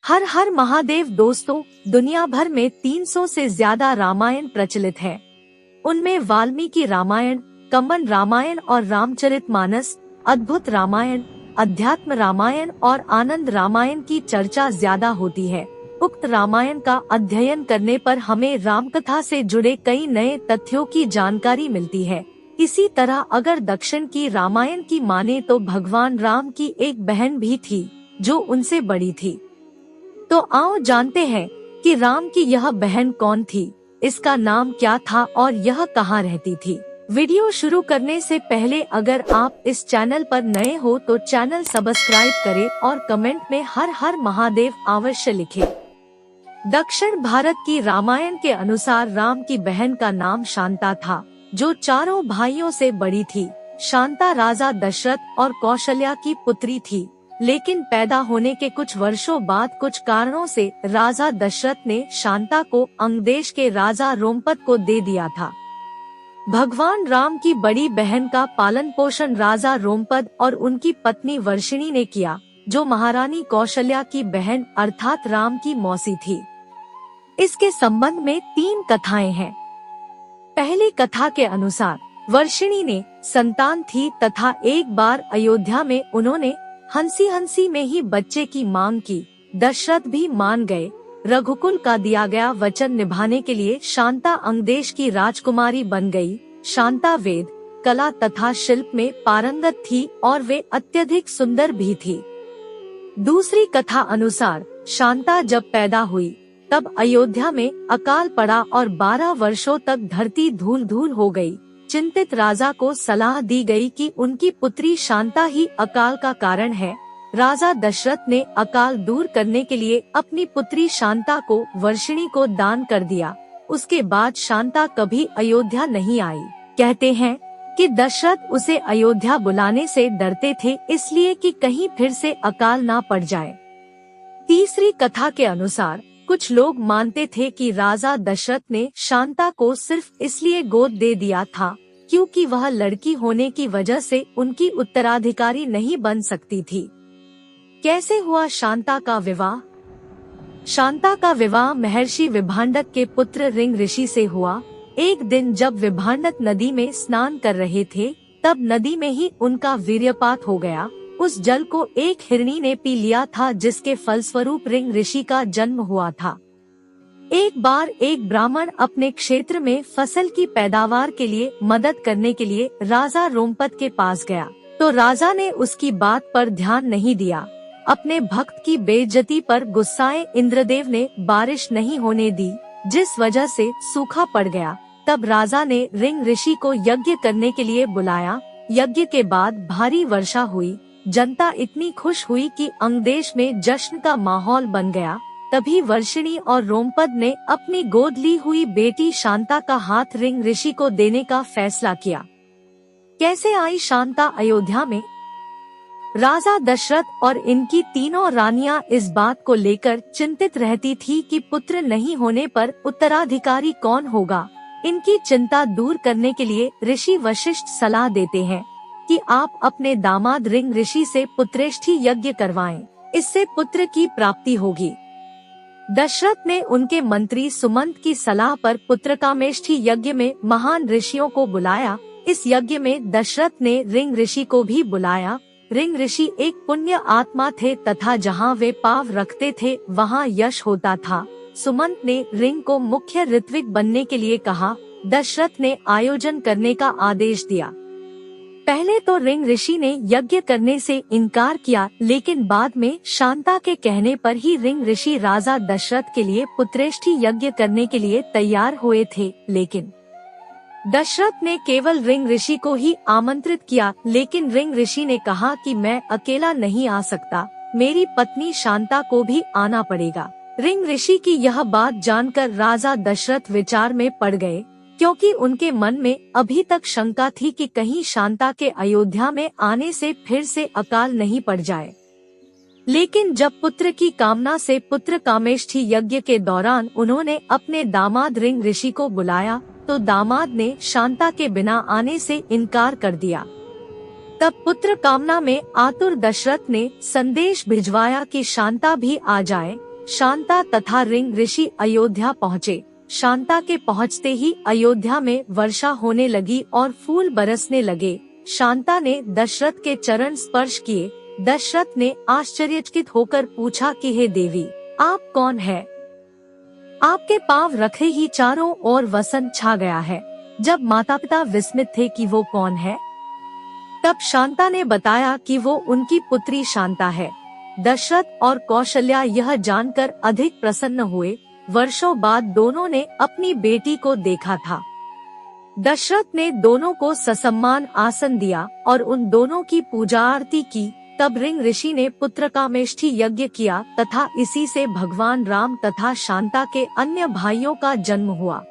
हर हर महादेव दोस्तों, दुनिया भर में 300 से ज्यादा रामायण प्रचलित है। उनमें वाल्मीकि रामायण, कंबन रामायण और रामचरितमानस, अद्भुत रामायण, अध्यात्म रामायण और आनंद रामायण की चर्चा ज्यादा होती है। उक्त रामायण का अध्ययन करने पर हमें रामकथा से जुड़े कई नए तथ्यों की जानकारी मिलती है। इसी तरह अगर दक्षिण की रामायण की माने तो भगवान राम की एक बहन भी थी जो उनसे बड़ी थी। तो आओ जानते हैं कि राम की यह बहन कौन थी, इसका नाम क्या था और यह कहाँ रहती थी। वीडियो शुरू करने से पहले अगर आप इस चैनल पर नए हो तो चैनल सब्सक्राइब करें और कमेंट में हर हर महादेव अवश्य लिखें। दक्षिण भारत की रामायण के अनुसार राम की बहन का नाम शांता था, जो चारों भाइयों से बड़ी थी। शांता राजा दशरथ और कौशल्या की पुत्री थी, लेकिन पैदा होने के कुछ वर्षों बाद कुछ कारणों से राजा दशरथ ने शांता को अंगदेश के राजा रोमपद को दे दिया था। भगवान राम की बड़ी बहन का पालन पोषण राजा रोमपद और उनकी पत्नी वर्षिणी ने किया, जो महारानी कौशल्या की बहन अर्थात राम की मौसी थी। इसके संबंध में 3 कथाएं हैं। पहली कथा के अनुसार वर्षिणी ने संतान थी तथा एक बार अयोध्या में उन्होंने हंसी हंसी में ही बच्चे की मांग की। दशरथ भी मान गए। रघुकुल का दिया गया वचन निभाने के लिए शांता अंगदेश की राजकुमारी बन गई। शांता वेद, कला तथा शिल्प में पारंगत थी और वे अत्यधिक सुंदर भी थी। दूसरी कथा अनुसार शांता जब पैदा हुई तब अयोध्या में अकाल पड़ा और 12 वर्षों तक धरती धूल धूल हो गई। चिंतित राजा को सलाह दी गई कि उनकी पुत्री शांता ही अकाल का कारण है। राजा दशरथ ने अकाल दूर करने के लिए अपनी पुत्री शांता को वर्षिणी को दान कर दिया। उसके बाद शांता कभी अयोध्या नहीं आई। कहते हैं कि दशरथ उसे अयोध्या बुलाने से डरते थे, इसलिए कि कहीं फिर से अकाल ना पड़ जाए। तीसरी कथा के अनुसार कुछ लोग मानते थे कि राजा दशरथ ने शांता को सिर्फ इसलिए गोद दे दिया था क्योंकि वह लड़की होने की वजह से उनकी उत्तराधिकारी नहीं बन सकती थी। कैसे हुआ शांता का विवाह? शांता का विवाह महर्षि विभांडक के पुत्र रिंग ऋषि से हुआ। एक दिन जब विभांडक नदी में स्नान कर रहे थे, तब नदी में ही उनका वीर्यपात हो गया। उस जल को एक हिरणी ने पी लिया था, जिसके फलस्वरूप रिंग ऋषि का जन्म हुआ था। एक बार एक ब्राह्मण अपने क्षेत्र में फसल की पैदावार के लिए मदद करने के लिए राजा रोमपद के पास गया, तो राजा ने उसकी बात पर ध्यान नहीं दिया। अपने भक्त की बेइज्जती पर गुस्साए इंद्रदेव ने बारिश नहीं होने दी, जिस वजह से सूखा पड़ गया। तब राजा ने रिंग ऋषि को यज्ञ करने के लिए बुलाया। यज्ञ के बाद भारी वर्षा हुई। जनता इतनी खुश हुई कि अंगदेश में जश्न का माहौल बन गया। तभी वर्षिणी और रोमपद ने अपनी गोद ली हुई बेटी शांता का हाथ रिंग ऋषि को देने का फैसला किया। कैसे आई शांता अयोध्या में? राजा दशरथ और इनकी तीनों रानियां इस बात को लेकर चिंतित रहती थी कि पुत्र नहीं होने पर उत्तराधिकारी कौन होगा। इनकी चिंता दूर करने के लिए ऋषि वशिष्ठ सलाह देते हैं कि आप अपने दामाद रिंग ऋषि से पुत्रेष्ठी यज्ञ करवाएं, इससे पुत्र की प्राप्ति होगी। दशरथ ने उनके मंत्री सुमंत की सलाह पर पुत्रकामेष्ठी यज्ञ में महान ऋषियों को बुलाया। इस यज्ञ में दशरथ ने रिंग ऋषि को भी बुलाया। रिंग ऋषि एक पुण्य आत्मा थे तथा जहाँ वे पाव रखते थे वहाँ यश होता था। सुमंत ने रिंग को मुख्य ऋत्विक बनने के लिए कहा। दशरथ ने आयोजन करने का आदेश दिया। पहले तो रिंग ऋषि ने यज्ञ करने से इनकार किया, लेकिन बाद में शांता के कहने पर ही रिंग ऋषि राजा दशरथ के लिए पुत्रेष्ठी यज्ञ करने के लिए तैयार हुए थे। लेकिन दशरथ ने केवल रिंग ऋषि को ही आमंत्रित किया, लेकिन रिंग ऋषि ने कहा कि मैं अकेला नहीं आ सकता, मेरी पत्नी शांता को भी आना पड़ेगा। रिंग ऋषि की यह बात जानकर राजा दशरथ विचार में पड़ गए, क्योंकि उनके मन में अभी तक शंका थी कि कहीं शांता के अयोध्या में आने से फिर से अकाल नहीं पड़ जाए। लेकिन जब पुत्र की कामना से पुत्र कामेष्ठी यज्ञ के दौरान उन्होंने अपने दामाद रिंग ऋषि को बुलाया, तो दामाद ने शांता के बिना आने से इनकार कर दिया। तब पुत्र कामना में आतुर दशरथ ने संदेश भिजवाया कि शांता भी आ जाए। शांता तथा रिंग ऋषि अयोध्या पहुँचे। शांता के पहुँचते ही अयोध्या में वर्षा होने लगी और फूल बरसने लगे। शांता ने दशरथ के चरण स्पर्श किए। दशरथ ने आश्चर्यचकित होकर पूछा कि हे देवी, आप कौन है? आपके पांव रखे ही चारों ओर वसंत छा गया है। जब माता पिता विस्मित थे कि वो कौन है, तब शांता ने बताया कि वो उनकी पुत्री शांता है। दशरथ और कौशल्या यह जानकर अधिक प्रसन्न हुए। वर्षों बाद दोनों ने अपनी बेटी को देखा था। दशरथ ने दोनों को ससम्मान आसन दिया और उन दोनों की पूजा आरती की। तब रिंग ऋषि ने पुत्रकामेष्ठी यज्ञ किया तथा इसी से भगवान राम तथा शांता के अन्य भाइयों का जन्म हुआ।